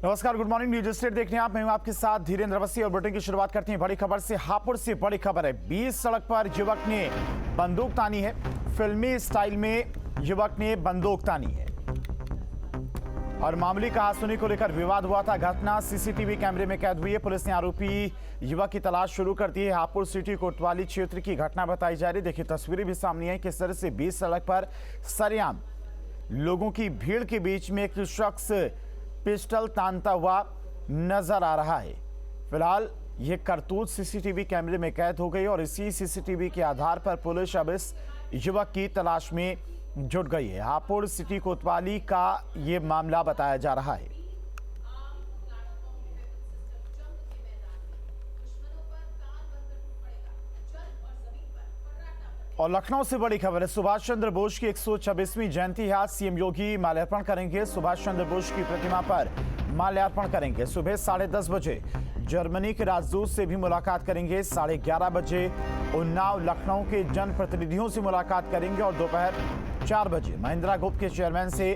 नमस्कार, good morning. News state देखने आप, मैं हूं आपके साथ धीरेन्द्र अवस्थी और बुलेटिन की शुरुआत करते हैं बड़ी खबर से। हापुड़ से बड़ी खबर है, 20 सड़क पर युवक ने बंदूक तानी है। फिल्मी स्टाइल में युवक ने बंदूक तानी है और मामूली कहासुनी को लेकर विवाद हुआ था। घटना सीसीटीवी कैमरे में कैद हुई है। पुलिस ने आरोपी युवक की तलाश शुरू कर दी है। हापुड़ सिटी कोतवाली क्षेत्र की घटना बताई जा रही है। देखिए, तस्वीरें भी सामने आई किस तरह से 20 सड़क पर सरेआम लोगों की भीड़ के बीच में एक शख्स पिस्टल तानता हुआ नजर आ रहा है। फिलहाल यह करतूत सीसीटीवी कैमरे में कैद हो गई और इसी सीसीटीवी के आधार पर पुलिस अब इस युवक की तलाश में जुट गई है। हापुड़ सिटी कोतवाली का यह मामला बताया जा रहा है। और लखनऊ से बड़ी खबर है, सुभाष चंद्र बोस की 126वीं जयंती है। आज सीएम योगी माल्यार्पण करेंगे। सुभाष चंद्र बोस की प्रतिमा पर माल्यार्पण करेंगे। सुबह 10:30 बजे जर्मनी के राजदूत से भी मुलाकात करेंगे। 11:30 बजे उन्नाव लखनऊ के जनप्रतिनिधियों से मुलाकात करेंगे और दोपहर 4 बजे महिंद्रा ग्रुप के चेयरमैन से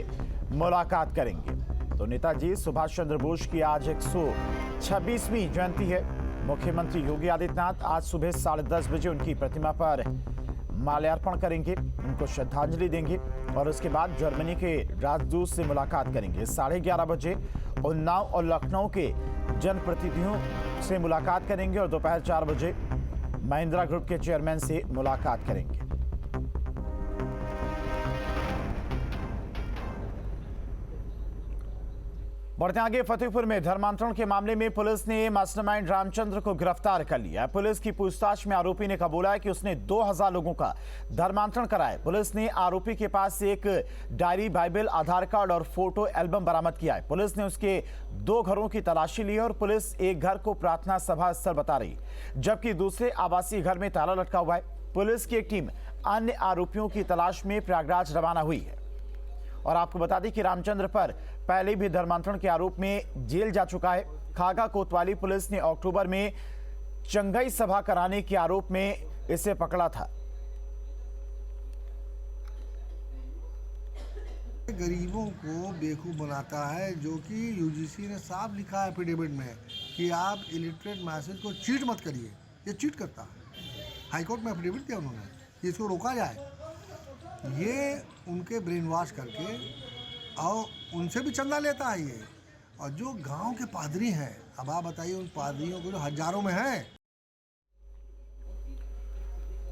मुलाकात करेंगे। तो नेताजी सुभाष चंद्र बोस की आज 126वीं जयंती है। मुख्यमंत्री योगी आदित्यनाथ आज सुबह 10:30 बजे उनकी प्रतिमा पर माल्यार्पण करेंगे, उनको श्रद्धांजलि देंगे और उसके बाद जर्मनी के राजदूत से मुलाकात करेंगे। 11:30 बजे उन्नाव और लखनऊ के जनप्रतिनिधियों से मुलाकात करेंगे और दोपहर 4 बजे महिंद्रा ग्रुप के चेयरमैन से मुलाकात करेंगे। बढ़ते आगे, फतेहपुर में धर्मांतरण के मामले में पुलिस ने मास्टरमाइंड रामचंद्र को गिरफ्तार कर लिया। पुलिस की पूछताछ में आरोपी ने कबूला है कि उसने 2000 लोगों का धर्मांतरण कराया। पुलिस ने आरोपी के पास से एक डायरी, बाइबल, आधार कार्ड और फोटो एल्बम बरामद किया है। पुलिस ने उसके 2 घरों की तलाशी ली और पुलिस एक घर को प्रार्थना सभा स्थल बता रही, जबकि दूसरे आवासीय घर में ताला लटका हुआ है। पुलिस की एक टीम अन्य आरोपियों की तलाश में प्रयागराज रवाना हुई है। और आपको बता दें कि रामचंद्र पर पहले भी धर्मांतरण के आरोप में जेल जा चुका है। खागा कोतवाली पुलिस ने अक्टूबर में चंगाई सभा कराने के आरोप में इसे पकड़ा था। गरीबों को बेवकूफ बनाता है, जो कि यूजीसी ने साफ लिखा है एफिडेविट में कि आप इलिटरेट मैसेज को चीट मत करिए। ये चीट करता है। हाईकोर्ट में एफिडेविट दिया उन्होंने कि इसको रोका जाए। ये उनके ब्रेन वॉश करके और उनसे भी चंदा लेता है ये। और जो गांव के पादरी हैं, अब आप बताइए उन पादरियों को जो हजारों में हैं।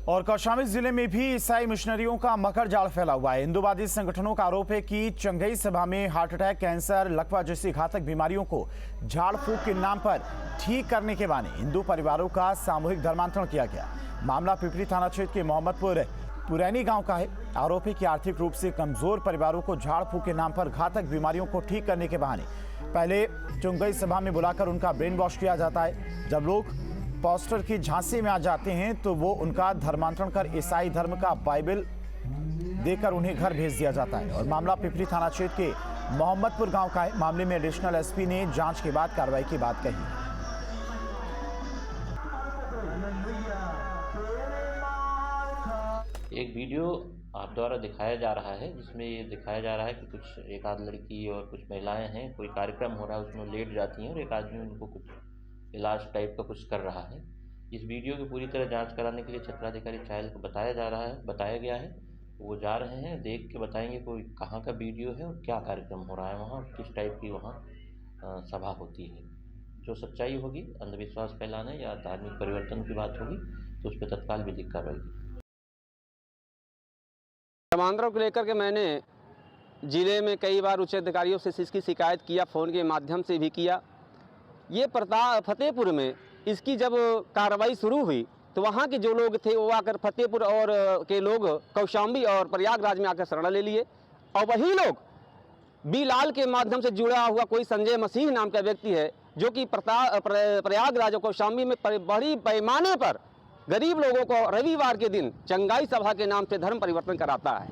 और कौशाम्बी जिले में भी ईसाई मिशनरियों का मकर जाल फैला हुआ है। हिंदूवादी संगठनों का आरोप है कि चंगई सभा में हार्ट अटैक, कैंसर, लकवा जैसी घातक बीमारियों को झाड़ फूक के नाम पर ठीक करने के बहाने हिंदू परिवारों का सामूहिक धर्मांतरण किया गया। मामला पिपरी थाना क्षेत्र के मोहम्मदपुर पुरैनी गांव का है। आरोप है कि आर्थिक रूप से कमजोर परिवारों को झाड़ फूक के नाम पर घातक बीमारियों को ठीक करने के बहाने पहले चुंगई सभा में बुलाकर उनका ब्रेन वॉश किया जाता है। जब लोग पोस्टर की झांसे में आ जाते हैं तो वो उनका धर्मांतरण कर ईसाई धर्म का बाइबल देकर उन्हें घर भेज दिया जाता है। और मामला पिपरी थाना क्षेत्र के मोहम्मदपुर गांव का है। मामले में एडिशनल एसपी ने जांच के बाद कार्रवाई की बात कही। एक वीडियो आप द्वारा दिखाया जा रहा है, जिसमें ये दिखाया जा रहा है कि कुछ एक आध लड़की और कुछ महिलाएं हैं, कोई कार्यक्रम हो रहा है, उसमें लेट जाती हैं और एक आदमी उनको कुछ इलाज टाइप का कुछ कर रहा है। इस वीडियो की पूरी तरह जांच कराने के लिए क्षेत्राधिकारी चाइल्ड को बताया गया है। वो जा रहे हैं, देख के बताएंगे कोई कहाँ का वीडियो है और क्या कार्यक्रम हो रहा है वहाँ, किस टाइप की वहाँ सभा होती है। जो सच्चाई होगी, अंधविश्वास फैलाने या धार्मिक परिवर्तन की बात होगी तो उस पर तत्काल विधिक कार्रवाई। धर्मांतरण को लेकर के मैंने ज़िले में कई बार उच्च अधिकारियों से इसकी शिकायत किया, फ़ोन के माध्यम से भी किया। ये फतेहपुर में इसकी जब कार्रवाई शुरू हुई तो वहाँ के जो लोग थे वो आकर फतेहपुर और के लोग कौशाम्बी और प्रयागराज में आकर शरण ले लिए। और वही लोग बिलाल के माध्यम से जुड़ा हुआ कोई संजय मसीह नाम का व्यक्ति है, जो कि प्रयागराज और कौशाम्बी में बड़ी पैमाने पर गरीब लोगों को रविवार के दिन चंगाई सभा के नाम से धर्म परिवर्तन कराता है।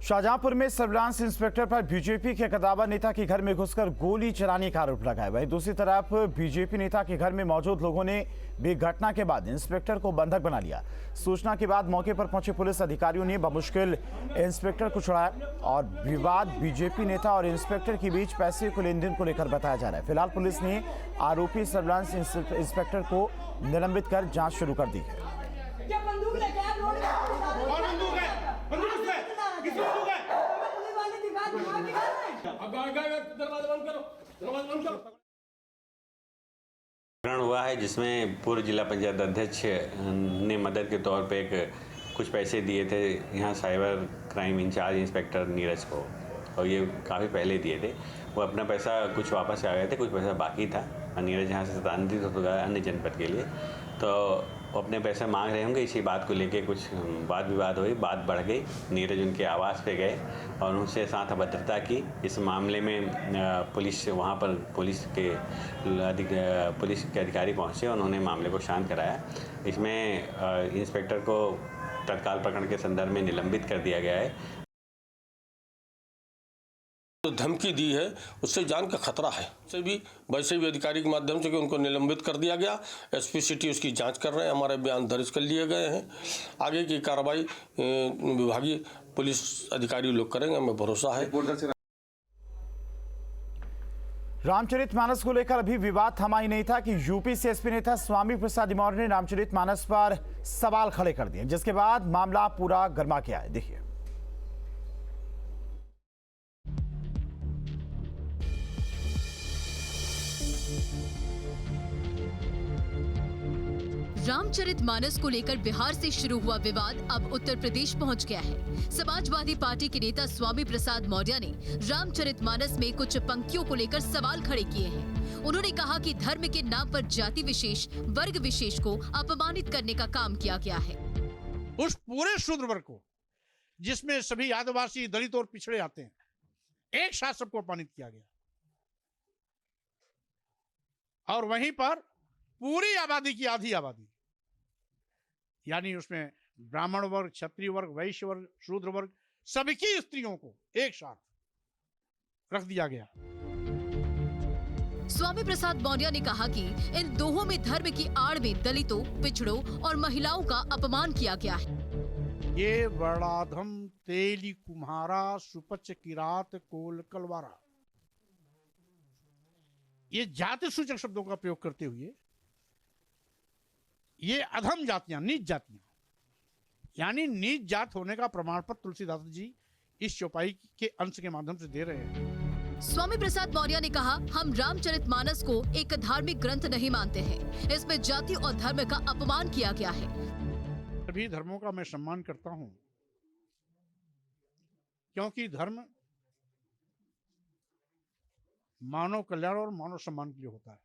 शाहजहांपुर में सर्विलांस इंस्पेक्टर पर बीजेपी के कदावर नेता के घर में घुसकर गोली चलाने का आरोप लगाया। वहीं दूसरी तरफ बीजेपी नेता के घर में मौजूद लोगों ने भी घटना के बाद इंस्पेक्टर को बंधक बना लिया। सूचना के बाद मौके पर पहुंचे पुलिस अधिकारियों ने बमुश्किल इंस्पेक्टर को छुड़ाया और विवाद बीजेपी नेता और इंस्पेक्टर के बीच पैसे को लेन देन को लेकर बताया जा रहा है। फिलहाल पुलिस ने आरोपी सर्विलांस इंस्पेक्टर को निलंबित कर जाँच शुरू कर दी है। प्रकरण हुआ है जिसमें पूर्व जिला पंचायत अध्यक्ष ने मदद के तौर पे कुछ पैसे दिए थे यहाँ cyber crime incharge inspector Neeraj को, और ये काफ़ी पहले दिए थे। वो अपना पैसा कुछ वापस आ गए थे, कुछ पैसा बाकी था। नीरज यहाँ से स्थानांतरित हो गया अन्य जनपद के लिए, तो वो अपने पैसे मांग रहे होंगे। इसी बात को लेके कुछ वाद विवाद हुई, बात बढ़ गई। नीरज उनके आवास पे गए और उनसे साथ अभद्रता की। इस मामले में पुलिस वहाँ पर पुलिस के अधिकारी पहुँचे, उन्होंने मामले को शांत कराया। इसमें इंस्पेक्टर को तत्काल प्रकरण के संदर्भ में निलंबित कर दिया गया है। जो धमकी दी है उससे जान का खतरा है, से भी वैसे भी अधिकारी के माध्यम से कि उनको निलंबित कर दिया गया। एसपी सिटी उसकी जांच कर रहे हैं, हमारे बयान दर्ज कर लिए गए हैं। आगे की कार्रवाई विभागीय पुलिस अधिकारी लोग करेंगे, हमें भरोसा है। रामचरितमानस को लेकर अभी विवाद थमा ही नहीं था कि यूपी से एसपी नेता स्वामी प्रसाद मौर्य ने रामचरितमानस पर सवाल खड़े कर दिए, जिसके बाद मामला पूरा गर्मा गया है। देखिए, रामचरितमानस को लेकर बिहार से शुरू हुआ विवाद अब उत्तर प्रदेश पहुंच गया है। समाजवादी पार्टी के नेता स्वामी प्रसाद मौर्य ने रामचरितमानस में कुछ पंक्तियों को लेकर सवाल खड़े किए हैं। उन्होंने कहा कि धर्म के नाम पर जाति विशेष, वर्ग विशेष को अपमानित करने का काम किया गया है। उस पूरे शूद्र वर्ग को, जिसमें सभी आदिवासी, दलित और पिछड़े आते हैं, एक साथ सबको अपमानित किया गया। और वहीं पर पूरी आबादी की आधी आबादी, यानी उसमें ब्राह्मण वर्ग, क्षत्रिय वर्ग, वैश्य वर्ग, शूद्र वर्ग, सभी स्त्रियों को एक साथ रख दिया गया। स्वामी प्रसाद मौर्य ने कहा कि इन दोहों में धर्म की आड़ में दलितों, पिछड़ों और महिलाओं का अपमान किया गया है। ये वर्णाधम तेली कुम्हारा सुपच किरात कोल कलवारा, ये जाति सूचक शब्दों का प्रयोग करते हुए ये अधम जातियां, नीच जातियां, यानी नीच जात होने का प्रमाण पत्र तुलसीदास जी इस चौपाई के अंश के माध्यम से दे रहे हैं। स्वामी प्रसाद मौर्य ने कहा, हम रामचरितमानस को एक धार्मिक ग्रंथ नहीं मानते हैं। इसमें जाति और धर्म का अपमान किया गया है। सभी धर्मों का मैं सम्मान करता हूं, क्योंकि धर्म मानव कल्याण और मानव सम्मान के लिए होता है।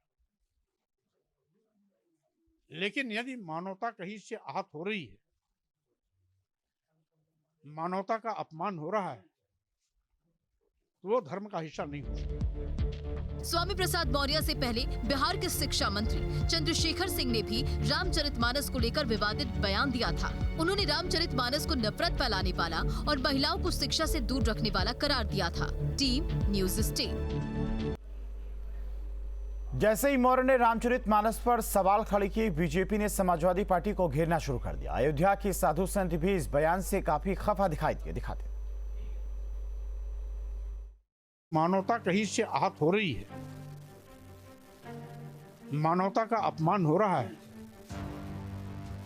लेकिन यदि मानवता कहीं से आहत हो रही है, मानवता का अपमान हो रहा है, तो वो धर्म का हिस्सा नहीं हो सकता। स्वामी प्रसाद मौर्य से पहले बिहार के शिक्षा मंत्री चंद्रशेखर सिंह ने भी रामचरितमानस को लेकर विवादित बयान दिया था। उन्होंने रामचरितमानस को नफरत फैलाने वाला और महिलाओं को शिक्षा से दूर रखने वाला करार दिया था। Team news state. जैसे ही मौर्य ने रामचरितमानस पर सवाल खड़े किए, बीजेपी ने समाजवादी पार्टी को घेरना शुरू कर दिया। अयोध्या के साधु संत भी इस बयान से काफी खफा दिखाई दिए। दिखाते मानवता कहीं से आहत हो रही है, मानवता का अपमान हो रहा है,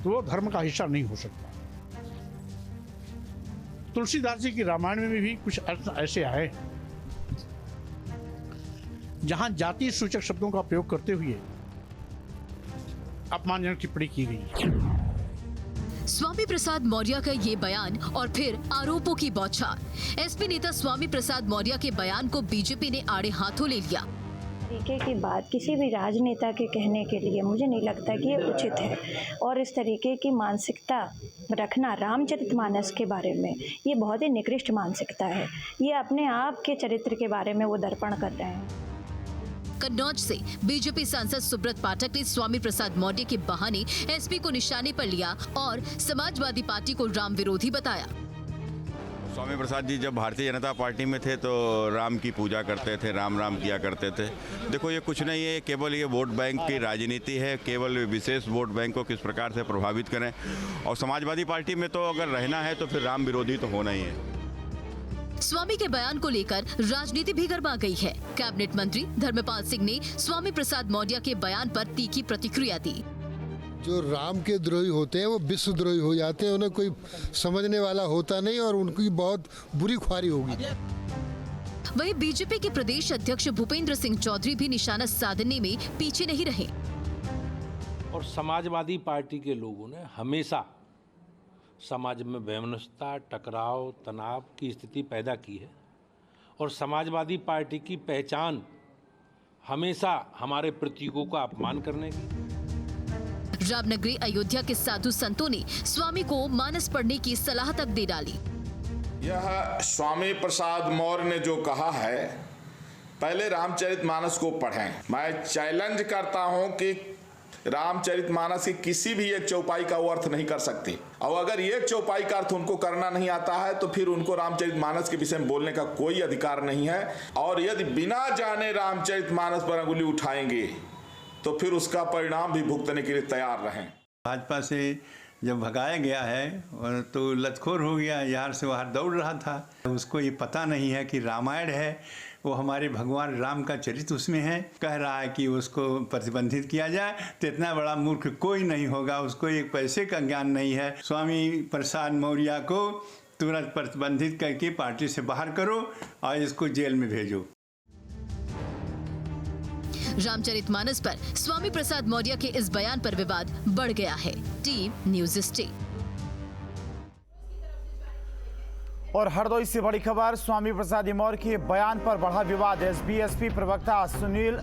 तो वो धर्म का हिस्सा नहीं हो सकता। तुलसीदास जी की रामायण में भी कुछ अर्थ ऐसे आए जहां जाति सूचक शब्दों का प्रयोग करते हुए अपमानजनक टिप्पणी की गई। स्वामी प्रसाद मौर्य का ये बयान और फिर आरोपों की बौछार। एसपी नेता स्वामी प्रसाद मौर्य के बयान को बीजेपी ने आड़े हाथों ले लिया। तरीके की बात किसी भी राजनेता के कहने के लिए मुझे नहीं लगता कि ये उचित है, और इस तरीके की मानसिकता रखना रामचरितमानस के बारे में, ये बहुत ही निकृष्ट मानसिकता है। ये अपने आप के चरित्र के बारे में वो दर्पण कर रहे हैं। कन्नौज से बीजेपी सांसद सुब्रत पाठक ने स्वामी प्रसाद मौर्य के बहाने एसपी को निशाने पर लिया और समाजवादी पार्टी को राम विरोधी बताया। स्वामी प्रसाद जी जब भारतीय जनता पार्टी में थे तो राम की पूजा करते थे, राम राम किया करते थे। देखो ये कुछ नहीं है, केवल ये वोट बैंक की राजनीति है, केवल विशेष वोट बैंक को किस प्रकार से प्रभावित करें। और समाजवादी पार्टी में तो अगर रहना है तो फिर राम विरोधी तो होना ही है। स्वामी के बयान को लेकर राजनीति भी गर्मा गई है। कैबिनेट मंत्री धर्मपाल सिंह ने स्वामी प्रसाद मौर्य के बयान पर तीखी प्रतिक्रिया दी। जो राम के द्रोही होते हैं वो विश्वद्रोही हो जाते हैं, उन्हें कोई समझने वाला होता नहीं और उनकी बहुत बुरी ख्वारी होगी। वहीं बीजेपी के प्रदेश अध्यक्ष भूपेंद्र सिंह चौधरी भी निशाना साधने में पीछे नहीं रहे। और समाजवादी पार्टी के लोगों ने हमेशा समाज में वैमनस्यता, टकराव, तनाव की स्थिति पैदा की है और समाजवादी पार्टी की पहचान हमेशा हमारे प्रतीकों का अपमान करने की। रामनगरी अयोध्या के साधु संतों ने स्वामी को मानस पढ़ने की सलाह तक दे डाली। यह स्वामी प्रसाद मौर्य ने जो कहा है, पहले रामचरितमानस को पढ़ें। मैं चैलेंज करता हूं कि रामचरितमानस की किसी भी एक चौपाई का वो अर्थ नहीं कर सकती, और अगर एक चौपाई का अर्थ उनको करना नहीं आता है तो फिर उनको रामचरितमानस के विषय में बोलने का कोई अधिकार नहीं है। और यदि बिना जाने रामचरितमानस पर अंगुली उठाएंगे तो फिर उसका परिणाम भी भुगतने के लिए तैयार रहें। भाजपा से जब भगाया गया है और तो लतखोर हो गया, यहाँ से वहाँ दौड़ रहा था। उसको ये पता नहीं है कि रामायण है वो हमारे भगवान राम का चरित्र उसमें है। कह रहा है कि उसको प्रतिबंधित किया जाए, तो इतना बड़ा मूर्ख कोई नहीं होगा, उसको एक पैसे का ज्ञान नहीं है। स्वामी प्रसाद मौर्य को तुरंत प्रतिबंधित करके पार्टी से बाहर करो और इसको जेल में भेजो। रामचरितमानस पर स्वामी प्रसाद मौर्य के इस बयान पर विवाद बढ़ गया है। Team news stay. और हरदोई से बड़ी खबर, स्वामी प्रसाद मौर्य के बयान पर बढ़ा विवाद। एसबीएसपी प्रवक्ता सुनील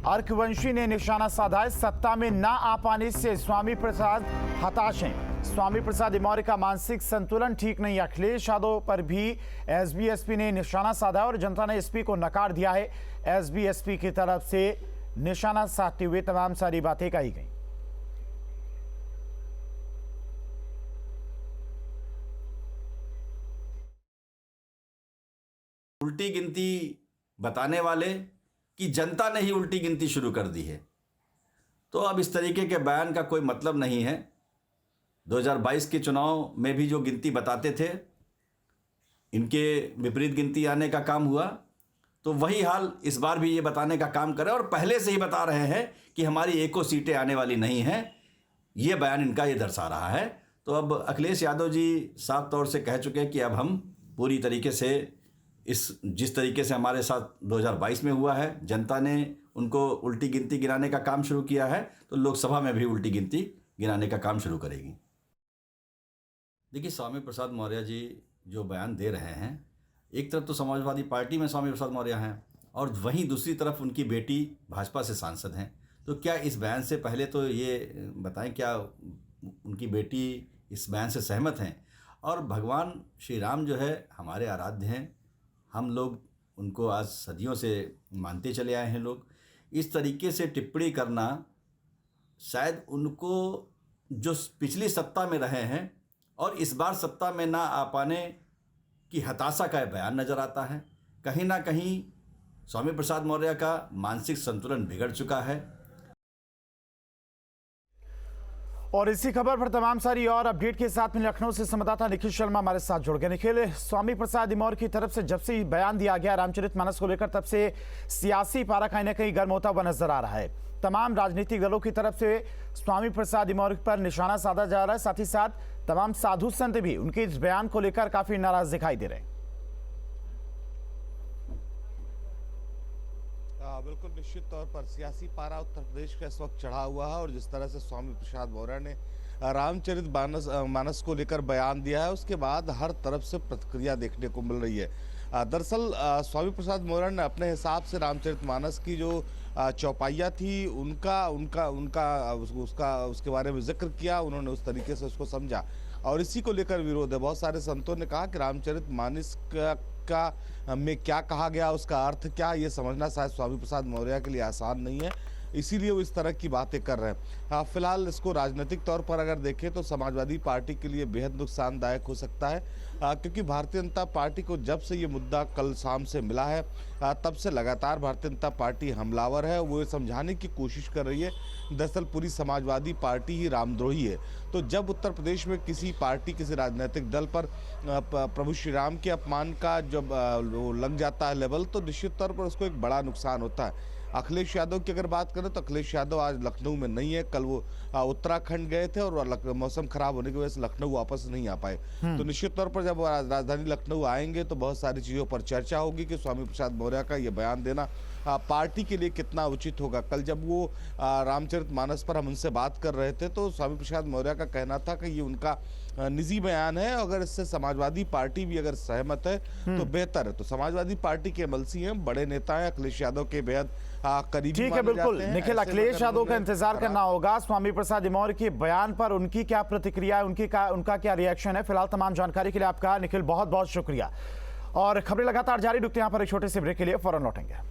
अर्कवंशी ने निशाना साधा है। सत्ता में ना आ पाने से स्वामी प्रसाद हताश हैं। स्वामी प्रसाद मौर्य का मानसिक संतुलन ठीक नहीं। अखिलेश यादव पर भी एसबीएसपी ने निशाना साधा और जनता ने एसपी को नकार दिया है। एसबीएसपी की तरफ से निशाना साधते हुए तमाम सारी बातें कही गई। उल्टी गिनती बताने वाले कि जनता ने ही उल्टी गिनती शुरू कर दी है, तो अब इस तरीके के बयान का कोई मतलब नहीं है। 2022 के चुनाव में भी जो गिनती बताते थे, इनके विपरीत गिनती आने का काम हुआ, तो वही हाल इस बार भी ये बताने का काम करें और पहले से ही बता रहे हैं कि हमारी एको सीटें आने वाली नहीं हैं। ये बयान इनका ये दर्शा रहा है। तो अब अखिलेश यादव जी साफ तौर से कह चुके हैं कि अब हम पूरी तरीके से जिस तरीके से हमारे साथ 2022 में हुआ है, जनता ने उनको उल्टी गिनती गिनाने का काम शुरू किया है, तो लोकसभा में भी उल्टी गिनती गिनाने का काम शुरू करेगी। देखिए, स्वामी प्रसाद मौर्य जी जो बयान दे रहे हैं, एक तरफ तो समाजवादी पार्टी में स्वामी प्रसाद मौर्य हैं और वहीं दूसरी तरफ उनकी बेटी भाजपा से सांसद हैं। तो क्या इस बयान से पहले तो ये बताएं, क्या उनकी बेटी इस बयान से सहमत हैं? और भगवान श्री राम जो है हमारे आराध्य हैं, हम लोग उनको आज सदियों से मानते चले आए हैं। लोग इस तरीके से टिप्पणी करना, शायद उनको जो पिछली सत्ता में रहे हैं और इस बार सत्ता में ना आ पाने की हताशा का बयान नज़र आता है। कहीं ना कहीं स्वामी प्रसाद मौर्य का मानसिक संतुलन बिगड़ चुका है। और इसी खबर पर तमाम सारी और अपडेट के साथ में लखनऊ से संवाददाता निखिल शर्मा हमारे साथ जुड़ गए। निखिल, स्वामी प्रसाद मौर्य की तरफ से जब से बयान दिया गया रामचरितमानस को लेकर, तब से सियासी पारा कहीं ना कहीं गर्म होता हुआ नजर आ रहा है। तमाम राजनीतिक दलों की तरफ से स्वामी प्रसाद मौर्य पर निशाना साधा जा रहा है। साथ ही साथ तमाम साधु संत भी उनके इस बयान को लेकर काफी नाराज दिखाई दे रहे हैं। बिल्कुल निश्चित तौर पर सियासी पारा उत्तर प्रदेश का इस वक्त चढ़ा हुआ है और जिस तरह से स्वामी प्रसाद मौर्य ने रामचरितमानस को लेकर बयान दिया है, उसके बाद हर तरफ से प्रतिक्रिया देखने को मिल रही है। दरअसल स्वामी प्रसाद मौर्य ने अपने हिसाब से रामचरितमानस की जो चौपाइयाँ थी उसके बारे में जिक्र किया, उन्होंने उस तरीके से उसको समझा और इसी को लेकर विरोध है। बहुत सारे संतों ने कहा कि रामचरितमानस में क्या कहा गया, उसका अर्थ क्या, ये समझना शायद स्वामी प्रसाद मौर्य के लिए आसान नहीं है। इसीलिए वो इस तरह की बातें कर रहे हैं। फिलहाल इसको राजनीतिक तौर पर अगर देखें तो समाजवादी पार्टी के लिए बेहद नुकसानदायक हो सकता है, क्योंकि भारतीय जनता पार्टी को जब से ये मुद्दा कल शाम से मिला है तब से लगातार भारतीय जनता पार्टी हमलावर है। वो ये समझाने की कोशिश कर रही है दरअसल पूरी समाजवादी पार्टी ही रामद्रोही है। तो जब उत्तर प्रदेश में किसी पार्टी किसी राजनीतिक दल पर प्रभु श्री राम के अपमान का जब वो लग जाता है लेवल, तो निश्चित तौर पर उसको एक बड़ा नुकसान होता है। अखिलेश यादव की अगर बात करें तो अखिलेश यादव आज लखनऊ में नहीं है। कल वो उत्तराखंड गए थे और मौसम खराब होने की वजह से लखनऊ वापस नहीं आ पाए। तो निश्चित तौर पर जब राजधानी लखनऊ आएंगे तो बहुत सारी चीज़ों पर चर्चा होगी कि स्वामी प्रसाद मौर्य का ये बयान देना पार्टी के लिए कितना उचित होगा। कल जब वो रामचरितमानस पर हम उनसे बात कर रहे थे तो स्वामी प्रसाद मौर्य का कहना था कि ये उनका निजी बयान है, अगर इससे समाजवादी पार्टी भी अगर सहमत है तो बेहतर है। तो समाजवादी पार्टी के एमएलसी हैं, बड़े नेता हैं, अखिलेश यादव के बेहद करीबी ठीक है, बिल्कुल निखिल, अखिलेश यादव का इंतजार करना होगा स्वामी प्रसाद मौर्य के बयान पर, उनकी क्या प्रतिक्रिया है, उनका क्या रिएक्शन है। फिलहाल तमाम जानकारी के लिए आपका निखिल बहुत बहुत शुक्रिया। और खबरें लगातार जारी रुकती हैं, यहाँ पर एक छोटे से ब्रेक के लिए फौरन लौटेंगे।